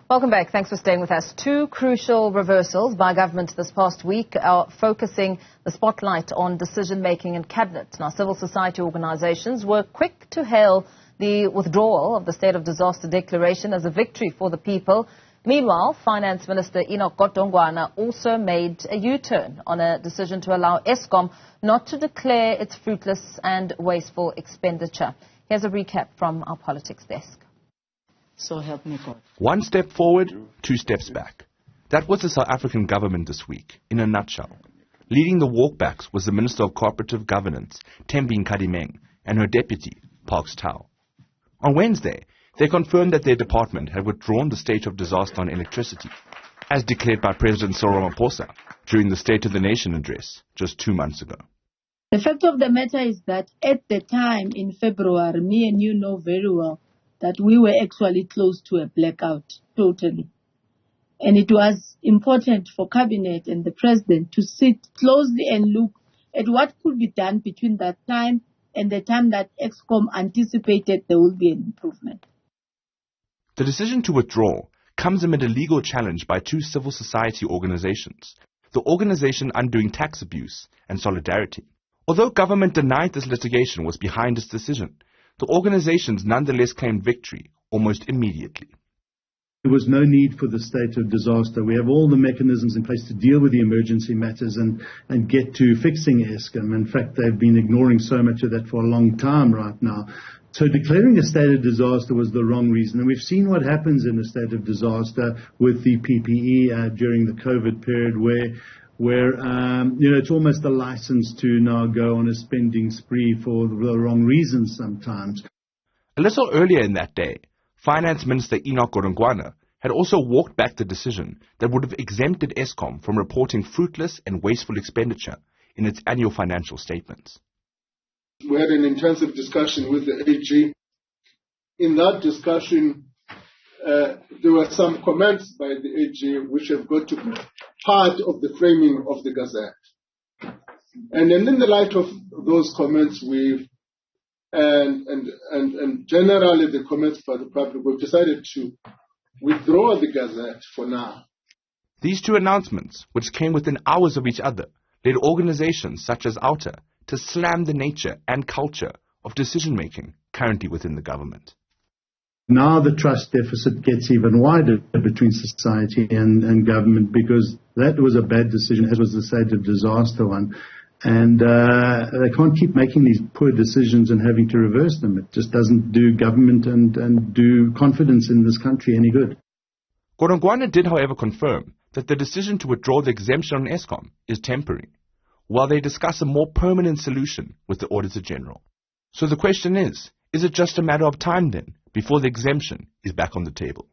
Welcome back. Thanks for staying with us. Two crucial reversals by government this past week are focusing the spotlight on decision-making in cabinet. Now, civil society organizations were quick to hail the withdrawal of the state of disaster declaration as a victory for the people. Meanwhile, Finance Minister Enoch Godongwana also made a U-turn on a decision to allow Eskom not to declare its fruitless and wasteful expenditure. Here's a recap from our politics desk. So help me God. One step forward, two steps back. That was the South African government this week, in a nutshell. Leading the walkbacks was the Minister of Cooperative Governance, Thembie Nkadimeng, and her deputy, Parks Tau. On Wednesday, they confirmed that their department had withdrawn the state of disaster on electricity, as declared by President Cyril Ramaphosa during the State of the Nation address just 2 months ago. The fact of the matter is that at the time in February, me and you know very well that we were actually close to a blackout, totally. And it was important for Cabinet and the President to sit closely and look at what could be done between that time and the time that Eskom anticipated there will be an improvement. The decision to withdraw comes amid a legal challenge by two civil society organizations, the Organization Undoing Tax Abuse and Solidarity. Although government denied this litigation was behind its decision, the organizations nonetheless claimed victory almost immediately. There was no need for the state of disaster. We have all the mechanisms in place to deal with the emergency matters and get to fixing Eskom. In fact, they've been ignoring so much of that for a long time right now. So declaring a state of disaster was the wrong reason. And we've seen what happens in a state of disaster with the PPE during the COVID period where it's almost a license to now go on a spending spree for the wrong reasons sometimes. A little earlier in that day, Finance Minister Enoch Godongwana had also walked back the decision that would have exempted Eskom from reporting fruitless and wasteful expenditure in its annual financial statements. We had an intensive discussion with the AG. In that discussion, there were some comments by the AG which have got to be part of the framing of the Gazette. And then in the light of those comments, and generally the comments by the public, we've decided to withdraw the Gazette for now. These two announcements, which came within hours of each other, led organizations such as OUTA to slam the nature and culture of decision-making currently within the government. Now the trust deficit gets even wider between society and government because that was a bad decision, as was the state of disaster one. And they can't keep making these poor decisions and having to reverse them. It just doesn't do government and do confidence in this country any good. Godongwana did, however, confirm that the decision to withdraw the exemption on Eskom is temporary, while they discuss a more permanent solution with the Auditor General. So the question is it just a matter of time then before the exemption is back on the table?